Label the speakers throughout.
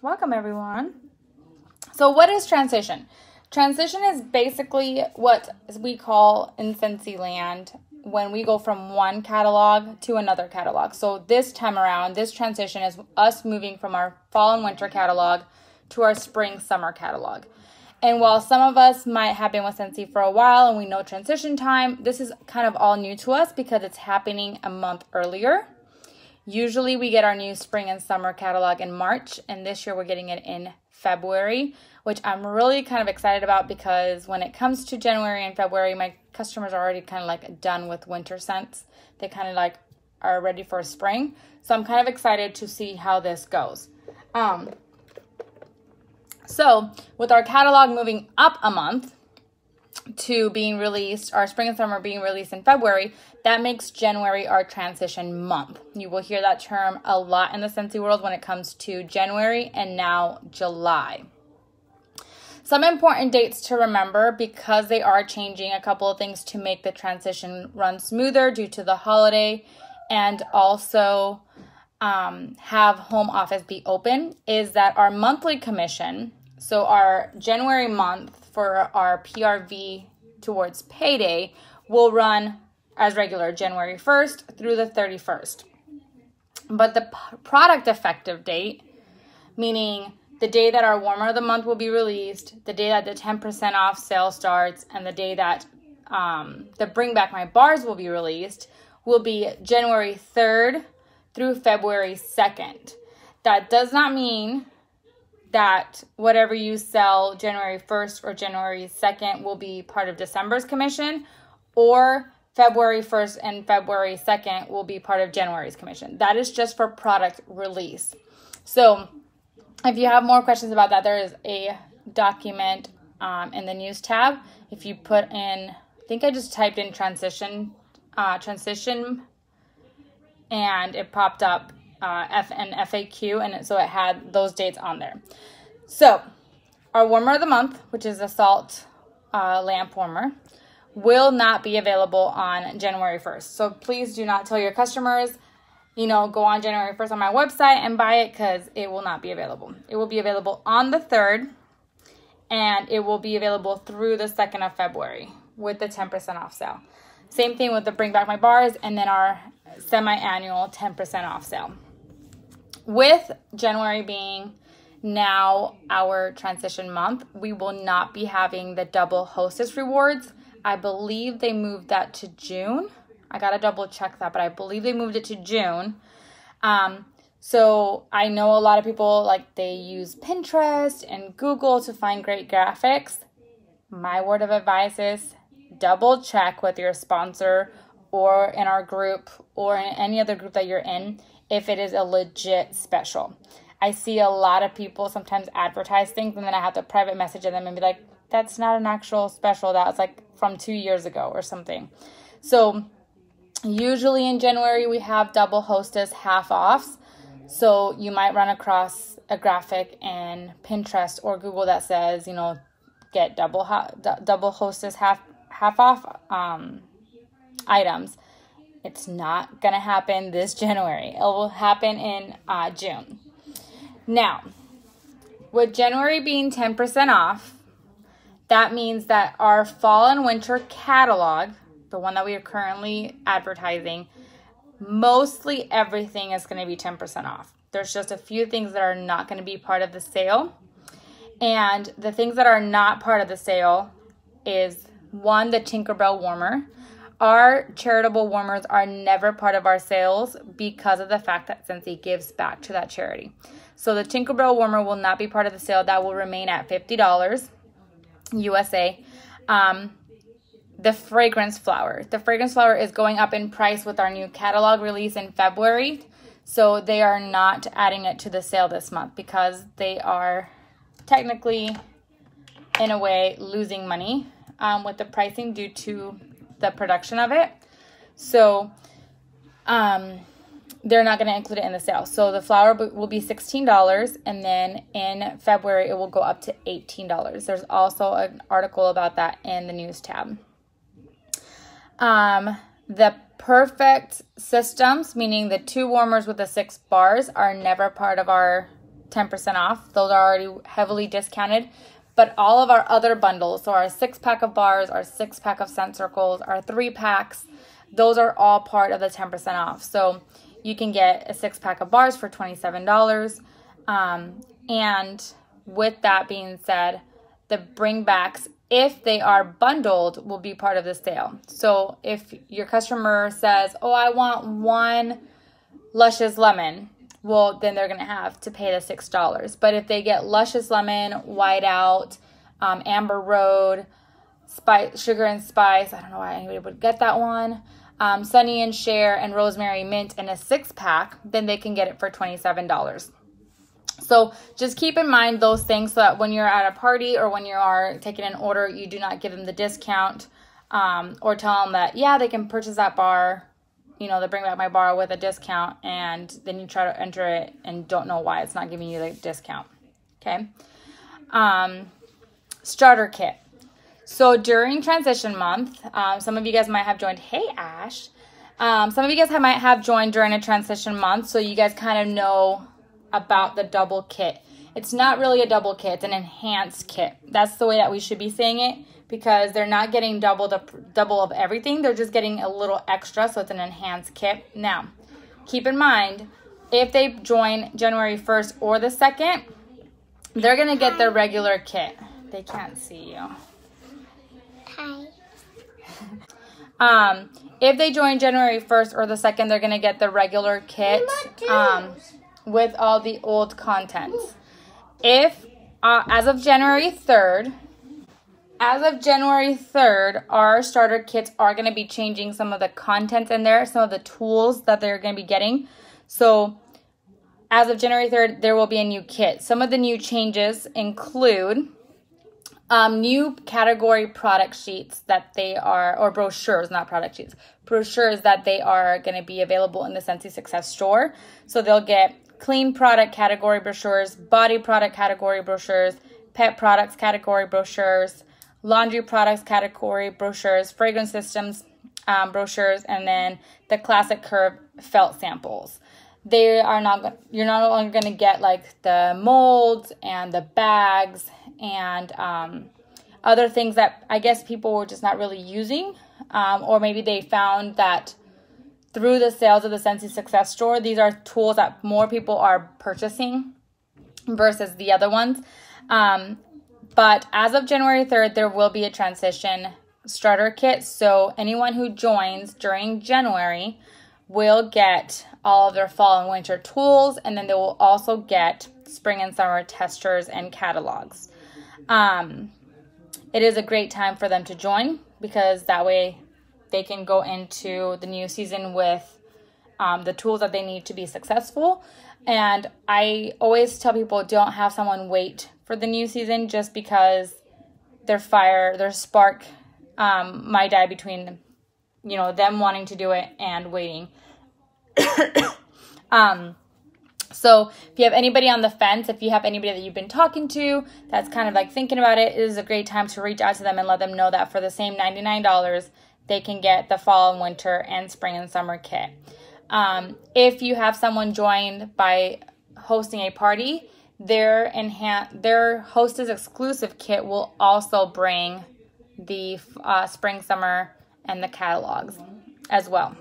Speaker 1: Welcome everyone. So what is transition? Transition is basically what we call in Scentsy land when we go from one catalog to another catalog. So this time around, this transition is us moving from our fall and winter catalog to our spring summer catalog. And while some of us might have been with Scentsy for a while and we know transition time, this is kind of all new to us because it's happening a month earlier. Usually we get our new spring and summer catalog in March, and this year we're getting it in February, which I'm really kind of excited about because when it comes to January and February, my customers are already kind of like done with winter scents. They kind of like are ready for spring. So I'm kind of excited to see how this goes. So with our catalog moving up a month to being released, our spring and summer being released in February, that makes January our transition month. You will hear that term a lot in the Scentsy world when it comes to January and now July. Some important dates to remember because they are changing a couple of things to make the transition run smoother due to the holiday and also have home office be open is that our monthly commission, so our January month for our PRV towards payday will run as regular January 1st through the 31st. But the product effective date, meaning the day that our warmer of the month will be released, the day that the 10% off sale starts, and the day that the Bring Back My Bars will be released, will be January 3rd through February 2nd. That does not mean that whatever you sell January 1st or January 2nd will be part of December's commission, or February 1st and February 2nd will be part of January's commission. That is just for product release. So if you have more questions about that, there is a document in the news tab. If you put in, I think I just typed in transition, and it popped up an FAQ, and so it had those dates on there. So our warmer of the month, which is a salt lamp warmer, will not be available on January 1st. So please do not tell your customers, go on January 1st on my website and buy it because it will not be available. It will be available on the 3rd, and it will be available through the 2nd of February with the 10% off sale. Same thing with the Bring Back My Bars and then our semi-annual 10% off sale. With January being now our transition month, we will not be having the double hostess rewards. I believe they moved that to June. I got to double check that, but I believe they moved it to June. So I know a lot of people, they use Pinterest and Google to find great graphics. My word of advice is double check with your sponsor or in our group or in any other group that you're in if it is a legit special. I see a lot of people sometimes advertise things and then I have to private message them and be like, that's not an actual special. That was from 2 years ago or something. So usually in January we have double hostess half offs. So you might run across a graphic in Pinterest or Google that says, get double hostess half off items. It's not going to happen this January. It will happen in June. Now, with January being 10% off, that means that our fall and winter catalog, the one that we are currently advertising, mostly everything is going to be 10% off. There's just a few things that are not going to be part of the sale. And the things that are not part of the sale is, one, the Tinkerbell warmer. Our charitable warmers are never part of our sales because of the fact that Scentsy gives back to that charity. So the Tinkerbell warmer will not be part of the sale. That will remain at $50 USA. The fragrance flower. The fragrance flower is going up in price with our new catalog release in February. So they are not adding it to the sale this month because they are technically, in a way, losing money with the pricing due to the production of it. So they're not going to include it in the sale. So the flower will be $16, and then in February it will go up to $18. There's also an article about that in the news tab. The perfect systems, meaning the 2 warmers with the 6 bars, are never part of our 10% off. Those are already heavily discounted. But all of our other bundles, so our 6-pack of bars, our 6-pack of scent circles, our 3-packs, those are all part of the 10% off. So you can get a 6-pack of bars for $27. And with that being said, the bringbacks, if they are bundled, will be part of the sale. So if your customer says, oh, I want 1 Luscious Lemon, well, then they're going to have to pay the $6. But if they get Luscious Lemon, Whiteout, Amber Road, Sugar and Spice, I don't know why anybody would get that one, Sunny and Share, and Rosemary Mint in a 6-pack, then they can get it for $27. So just keep in mind those things so that when you're at a party or when you are taking an order, you do not give them the discount or tell them that, yeah, they can purchase that bar, you know, they bring back my bar with a discount, and then you try to enter it and don't know why it's not giving you the discount. Okay. Starter kit. So during transition month, some of you guys might have joined. Hey, Ash. Some of you guys might have joined during a transition month, so you guys kind of know about the double kit. It's not really a double kit, it's an enhanced kit. That's the way that we should be saying it, because they're not getting double of everything. They're just getting a little extra, so it's an enhanced kit. Now, keep in mind, if they join January 1st or the 2nd, they're going to get their regular kit. They can't see you. Hi. If they join January 1st or the 2nd, they're going to get the regular kit with all the old contents. If, as of January 3rd, our starter kits are going to be changing some of the contents in there, some of the tools that they're going to be getting. So as of January 3rd, there will be a new kit. Some of the new changes include new category product sheets that they are, or brochures, not product sheets, brochures that they are going to be available in the Scentsy Success store. So they'll get clean product category brochures, body product category brochures, pet products category brochures, laundry products category brochures, fragrance systems brochures, and then the classic curve felt samples. You're no longer going to get like the molds and the bags and other things that I guess people were just not really using, or maybe they found that through the sales of the Scentsy Success store, these are tools that more people are purchasing versus the other ones. But as of January 3rd, there will be a transition starter kit. So anyone who joins during January will get all of their fall and winter tools, and then they will also get spring and summer testers and catalogs. It is a great time for them to join, because that way they can go into the new season with the tools that they need to be successful. And I always tell people, don't have someone wait for the new season, just because their spark might die between, them wanting to do it and waiting. So if you have anybody on the fence, if you have anybody that you've been talking to that's kind of like thinking about it, it is a great time to reach out to them and let them know that for the same $99, they can get the fall and winter and spring and summer kit. If you have someone joined by hosting a party, their hostess exclusive kit will also bring the spring, summer, and the catalogs as well.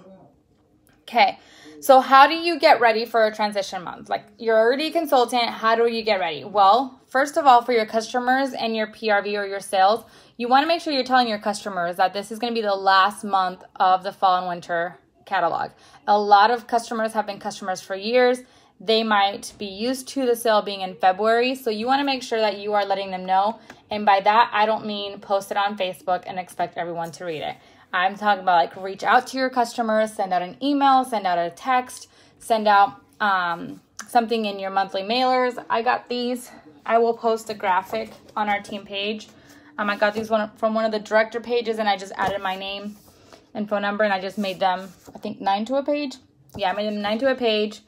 Speaker 1: Okay, so how do you get ready for a transition month? Like, you're already a consultant, how do you get ready? Well, first of all, for your customers and your PRV or your sales, you want to make sure you're telling your customers that this is going to be the last month of the fall and winter catalog. A lot of customers have been customers for years. They might be used to the sale being in February, so you want to make sure that you are letting them know. And by that, I don't mean post it on Facebook and expect everyone to read it. I'm talking about like reach out to your customers, send out an email, send out a text, send out something in your monthly mailers. I got these. I will post a graphic on our team page. I got these from one of the director pages, and I just added my name and phone number, and I just made them, I think, 9 to a page. Yeah, I made them 9 to a page.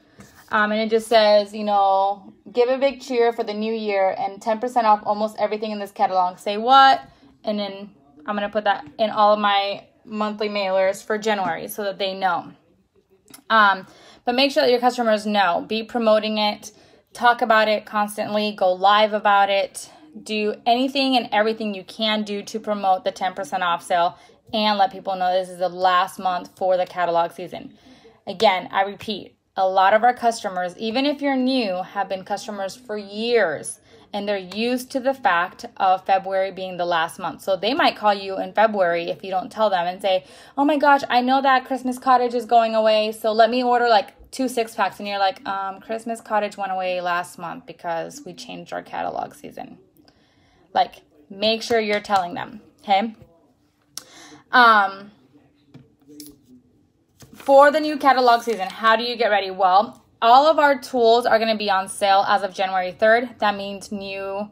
Speaker 1: And it just says, give a big cheer for the new year and 10% off almost everything in this catalog. Say what? And then I'm going to put that in all of my monthly mailers for January so that they know. But make sure that your customers know. Be promoting it talk about it constantly, go live about it, do anything and everything you can do to promote the 10% off sale and let people know this is the last month for the catalog season. Again, I repeat, a lot of our customers, even if you're new, have been customers for years, and they're used to the fact of February being the last month. So they might call you in February if you don't tell them and say, oh my gosh, I know that Christmas Cottage is going away, so let me order like 2 6-packs. And you're like, Christmas Cottage went away last month because we changed our catalog season. Like, make sure you're telling them, okay? For the new catalog season, how do you get ready? Well, all of our tools are going to be on sale as of January 3rd. That means new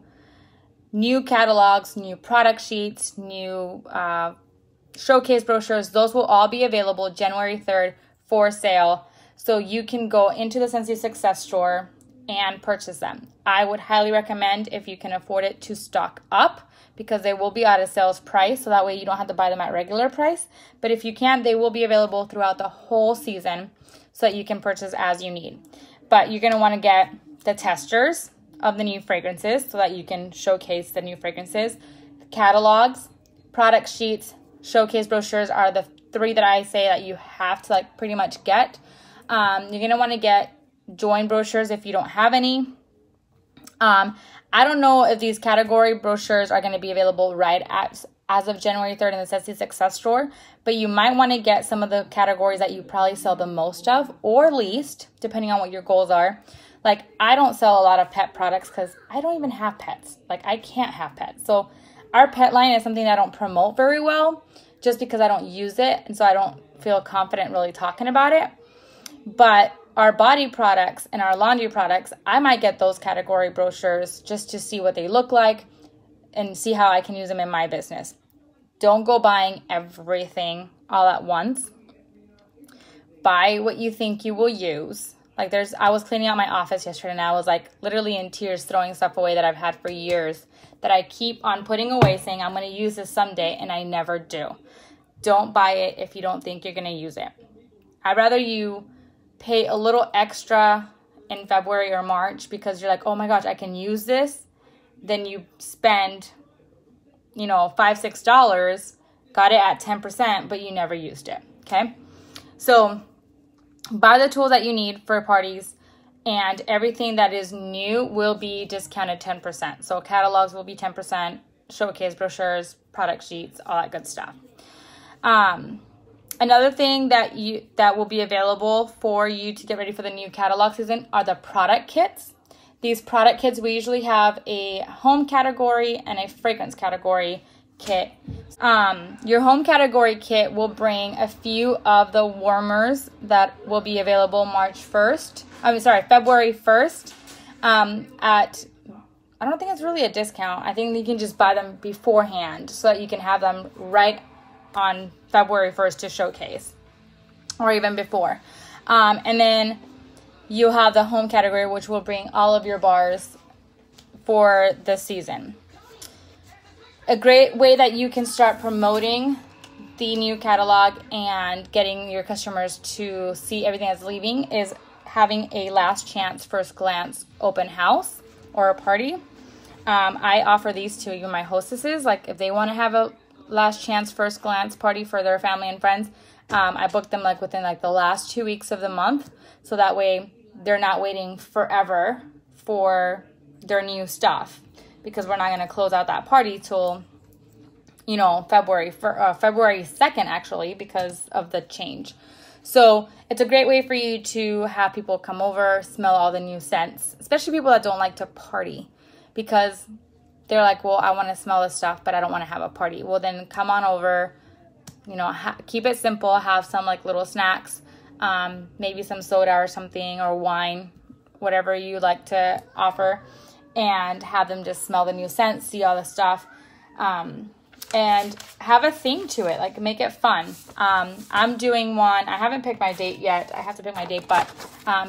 Speaker 1: catalogs, new product sheets, new showcase brochures. Those will all be available January 3rd for sale. So you can go into the Scentsy Success Store and purchase them. I would highly recommend, if you can afford it, to stock up, because they will be at a sales price, so that way you don't have to buy them at regular price. But if you can, they will be available throughout the whole season so that you can purchase as you need. But you're going to want to get the testers of the new fragrances so that you can showcase the new fragrances. Catalogs, product sheets, showcase brochures are the 3 that I say that you have to like pretty much get. You're going to want to get join brochures if you don't have any. I don't know if these category brochures are going to be available right as of January 3rd in the Scentsy Success Store, but you might want to get some of the categories that you probably sell the most of or least, depending on what your goals are. Like, I don't sell a lot of pet products because I don't even have pets. Like, I can't have pets. So our pet line is something that I don't promote very well just because I don't use it, and so I don't feel confident really talking about it. But our body products and our laundry products, I might get those category brochures just to see what they look like and see how I can use them in my business. Don't go buying everything all at once. Buy what you think you will use. Like, I was cleaning out my office yesterday and I was like literally in tears throwing stuff away that I've had for years that I keep on putting away saying I'm going to use this someday, and I never do. Don't buy it if you don't think you're going to use it. I'd rather you pay a little extra in February or March because you're like, oh my gosh, I can use this, then you spend, $5, $6, got it at 10%, but you never used it, okay? So buy the tools that you need for parties, and everything that is new will be discounted 10%. So catalogs will be 10%, showcase brochures, product sheets, all that good stuff. Another thing that will be available for you to get ready for the new catalog season are the product kits. These product kits, we usually have a home category and a fragrance category kit. Your home category kit will bring a few of the warmers that will be available February 1st at, I don't think it's really a discount. I think you can just buy them beforehand so that you can have them right on February 1st to showcase, or even before. And then you'll have the home category, which will bring all of your bars for the season. A great way that you can start promoting the new catalog and getting your customers to see everything that's leaving is having a last chance, first glance open house or a party. I offer these to even my hostesses. Like, if they want to have a last chance first glance party for their family and friends, I book them like within like the last 2 weeks of the month, so that way they're not waiting forever for their new stuff, because we're not going to close out that party till February 2nd actually, because of the change. So it's a great way for you to have people come over, smell all the new scents, especially people that don't like to party, because they're like, well, I want to smell this stuff, but I don't want to have a party. Well, then come on over, keep it simple, have some like little snacks, maybe some soda or something, or wine, whatever you like to offer, and have them just smell the new scents, see all the stuff, and have a theme to it, like make it fun. I'm doing one, I haven't picked my date yet, I have to pick my date, but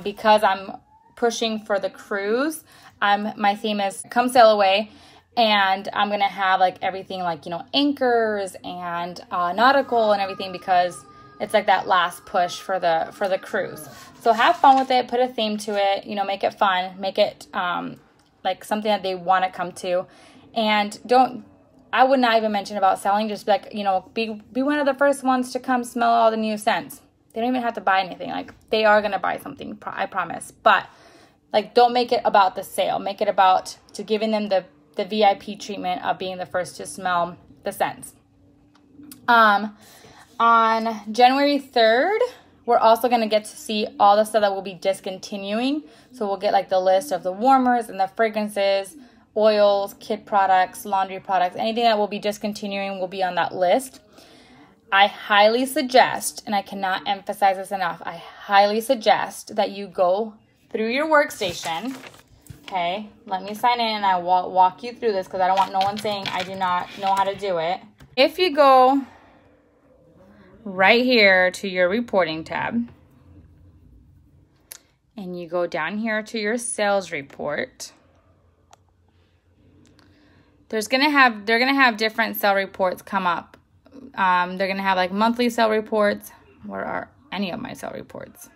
Speaker 1: because I'm pushing for the cruise, my theme is Come Sail Away. And I'm going to have like everything like, anchors and nautical and everything, because it's like that last push for the cruise. So have fun with it. Put a theme to it. You know, make it fun. Make it like something that they want to come to. And I would not even mention about selling. Just like, you know, be one of the first ones to come smell all the new scents. They don't even have to buy anything. Like, they are going to buy something, I promise. But, like, don't make it about the sale. Make it about to giving them the VIP treatment of being the first to smell the scents. On January 3rd, we're also going to get to see all the stuff that we'll be discontinuing. So we'll get, like, the list of the warmers and the fragrances, oils, kid products, laundry products. Anything that we'll be discontinuing will be on that list. I highly suggest, and I cannot emphasize this enough, I highly suggest that you go through your workstation. Okay, let me sign in and I will walk you through this because I don't want no one saying I do not know how to do it. If you go right here to your reporting tab and you go down here to your sales report, they're gonna have different sale reports come up. They're going to have like monthly sale reports. Where are any of my sale reports?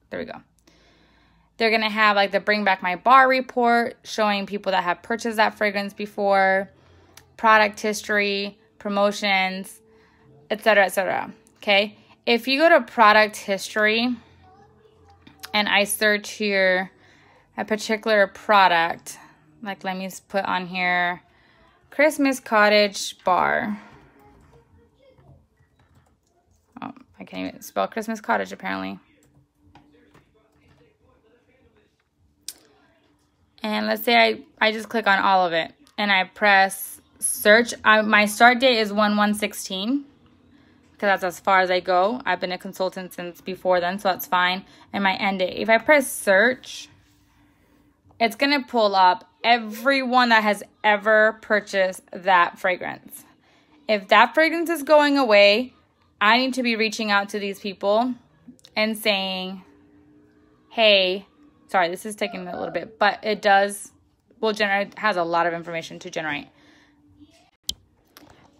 Speaker 1: There we go. They're going to have like the Bring Back My Bar report showing people that have purchased that fragrance before, product history, promotions, etc., etc. Okay. If you go to product history and I search here a particular product, like let me put on here Christmas Cottage Bar. Oh, I can't even spell Christmas Cottage apparently. And let's say I just click on all of it and I press search. My start date is 1/1/16 because that's as far as I go. I've been a consultant since before then, so that's fine. And my end date. If I press search, it's going to pull up everyone that has ever purchased that fragrance. If that fragrance is going away, I need to be reaching out to these people and saying, hey, sorry, this is taking a little bit, but it has a lot of information to generate.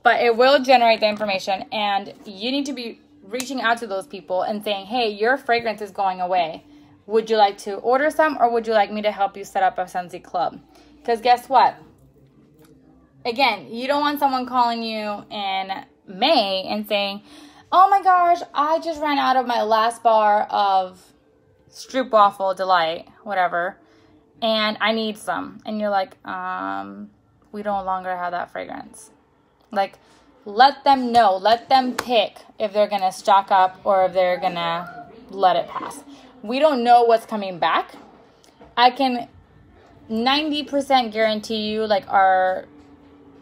Speaker 1: But it will generate the information, and you need to be reaching out to those people and saying, hey, your fragrance is going away. Would you like to order some, or would you like me to help you set up a Scentsy club? Because guess what? Again, you don't want someone calling you in May and saying, oh my gosh, I just ran out of my last bar of Stroopwafel Delight, whatever, and I need some. And you're like, we no longer have that fragrance. Like, let them know. Let them pick if they're going to stock up or if they're going to let it pass. We don't know what's coming back. I can 90% guarantee you, like, our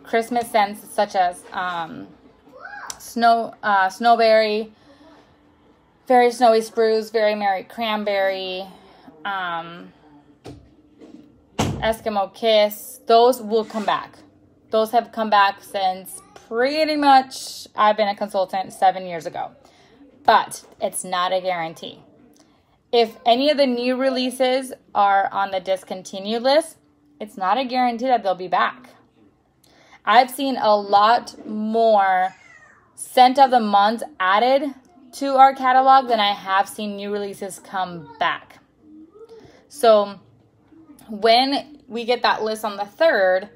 Speaker 1: Christmas scents such as snowberry, very snowy spruce, very merry cranberry, Eskimo Kiss, those will come back. Those have come back since pretty much I've been a consultant 7 years ago. But it's not a guarantee. If any of the new releases are on the discontinued list, it's not a guarantee that they'll be back. I've seen a lot more scent of the month added to our catalog than I have seen new releases come back. So when we get that list on the 3rd,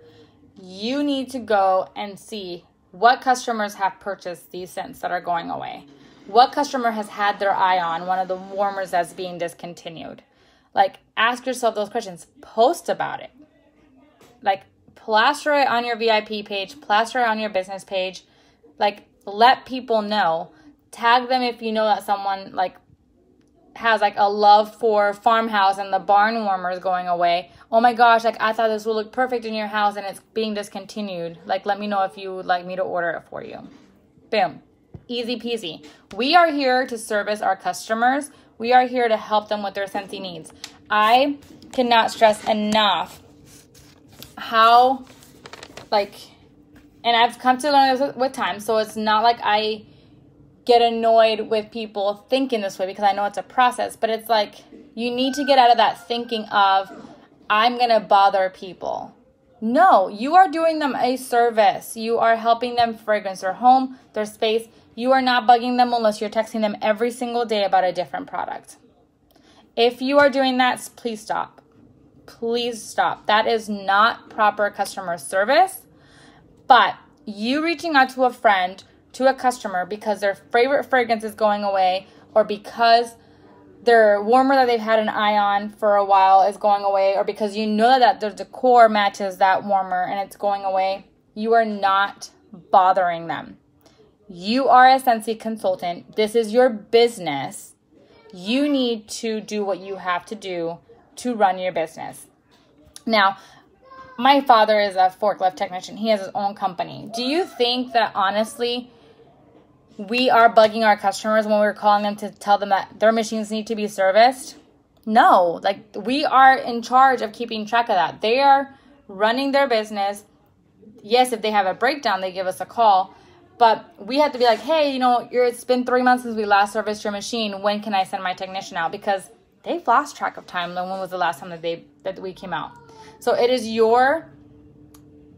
Speaker 1: you need to go and see what customers have purchased these scents that are going away. What customer has had their eye on one of the warmers that's being discontinued? Like, ask yourself those questions. Post about it. Like, plaster it on your VIP page. Plaster it on your business page. Like, let people know. Tag them if you know that someone, like, has, like, a love for farmhouse and the barn warmer is going away. Oh, my gosh, like, I thought this would look perfect in your house and it's being discontinued. Like, let me know if you would like me to order it for you. Boom. Easy peasy. We are here to service our customers. We are here to help them with their Scentsy needs. I cannot stress enough how, like, and I've come to learn this with time, so it's not like I get annoyed with people thinking this way because I know it's a process, but it's like you need to get out of that thinking of, I'm going to bother people. No, you are doing them a service. You are helping them fragrance their home, their space. You are not bugging them unless you're texting them every single day about a different product. If you are doing that, please stop. Please stop. That is not proper customer service. But you reaching out to a friend, to a customer, because their favorite fragrance is going away, or because their warmer that they've had an eye on for a while is going away, or because you know that their decor matches that warmer and it's going away, you are not bothering them. You are a Scentsy consultant. This is your business. You need to do what you have to do to run your business. Now, my father is a forklift technician. He has his own company. Do you think that, honestly, we are bugging our customers when we're calling them to tell them that their machines need to be serviced? No. Like, we are in charge of keeping track of that. They are running their business. Yes, if they have a breakdown, they give us a call. But we have to be like, hey, it's been 3 months since we last serviced your machine. When can I send my technician out? Because they've lost track of time. When was the last time that we came out? So it is your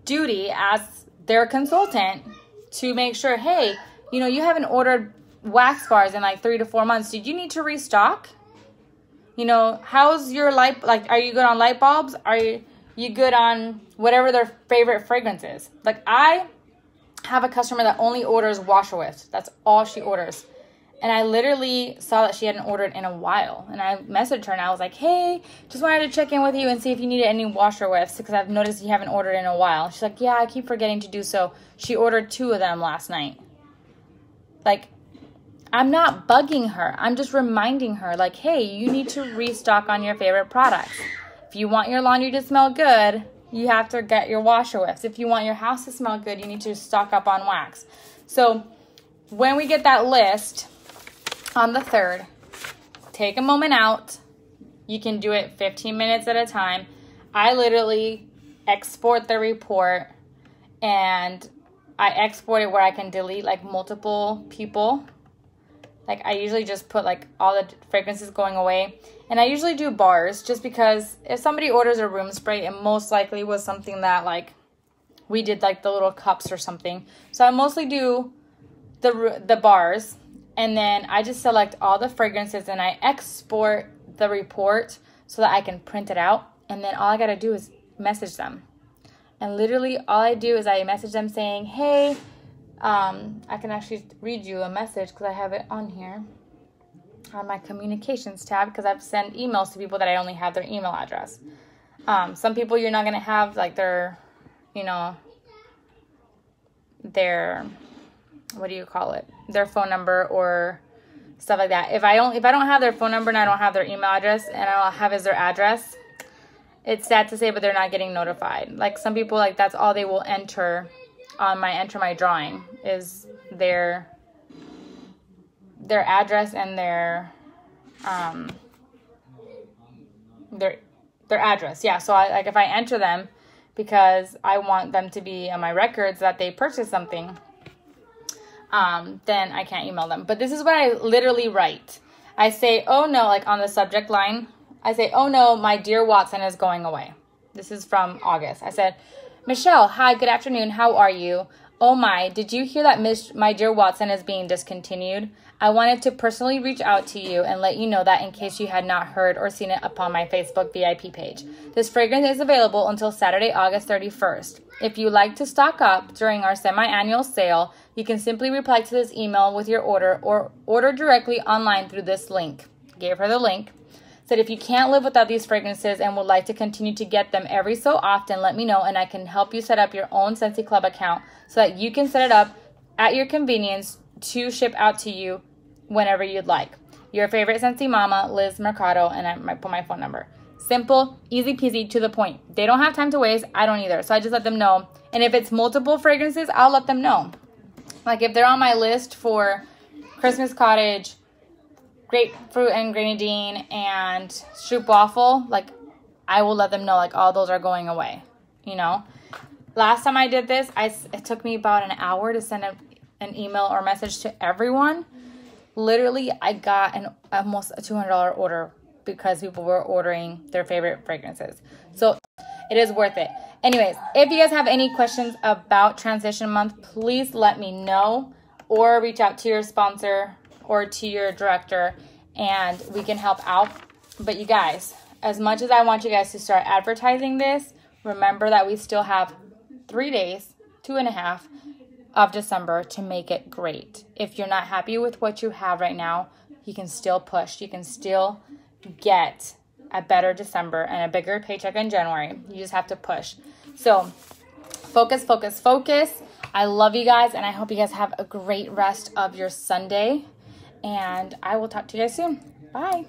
Speaker 1: duty as their consultant to make sure, hey, you haven't ordered wax bars in like 3 to 4 months. Did you need to restock? How's your light? Like, are you good on light bulbs? Are you good on whatever their favorite fragrance is? Like, I have a customer that only orders washer whiffs. That's all she orders. And I literally saw that she hadn't ordered in a while. And I messaged her and I was like, hey, just wanted to check in with you and see if you needed any washer whiffs, because I've noticed you haven't ordered in a while. She's like, yeah, I keep forgetting to do so. She ordered 2 of them last night. Like, I'm not bugging her. I'm just reminding her, like, hey, you need to restock on your favorite products. If you want your laundry to smell good, you have to get your washer whiffs. If you want your house to smell good, you need to stock up on wax. So when we get that list on the 3rd, take a moment out. You can do it 15 minutes at a time. I literally export the report, and I export it where I can delete like multiple people. Like, I usually just put like all the fragrances going away. And I usually do bars, just because if somebody orders a room spray, it most likely was something that like we did like the little cups or something. So I mostly do the bars, and then I just select all the fragrances and I export the report so that I can print it out. And then all I got to do is message them. And literally all I do is I message them saying, hey, I can actually read you a message because I have it on here on my communications tab, because I've sent emails to people that I only have their email address. Some people you're not going to have like their, their, what do you call it? Their phone number or stuff like that. If I don't have their phone number and I don't have their email address and I don't have their address, it's sad to say, but they're not getting notified. Like, some people, like, that's all they will enter on enter my drawing is their address and their address. Yeah. So if I enter them, because I want them to be on my records that they purchased something, then I can't email them. But this is what I literally write. I say, oh no, like on the subject line, I say, oh no, my dear Watson is going away. This is from August. I said, Michelle, hi, good afternoon. How are you? Oh my, did you hear that my dear Watson is being discontinued? I wanted to personally reach out to you and let you know that in case you had not heard or seen it upon my Facebook VIP page. This fragrance is available until Saturday, August 31st. If you like to stock up during our semi-annual sale, you can simply reply to this email with your order or order directly online through this link. Gave her the link. Said if you can't live without these fragrances and would like to continue to get them every so often, let me know and I can help you set up your own Scentsy Club account so that you can set it up at your convenience to ship out to you whenever you'd like. Your favorite Scentsy mama, Liz Mercado, and I might put my phone number. Simple, easy peasy, to the point. They don't have time to waste. I don't either. So I just let them know. And if it's multiple fragrances, I'll let them know. Like if they're on my list for Christmas Cottage, Grapefruit and Grenadine, and Stroop Waffle, like I will let them know like all those are going away, Last time I did this, it took me about an hour to send an email or message to everyone. Literally, I got almost a $200 order because people were ordering their favorite fragrances. So it is worth it. Anyways, if you guys have any questions about Transition Month, please let me know or reach out to your sponsor or to your director and we can help out. But you guys, as much as I want you guys to start advertising this, remember that we still have 3 days, 2.5 of December to make it great. If you're not happy with what you have right now, you can still push. You can still get a better December and a bigger paycheck in January. You just have to push. So focus, focus, focus. I love you guys, and I hope you guys have a great rest of your Sunday. And I will talk to you guys soon. Bye.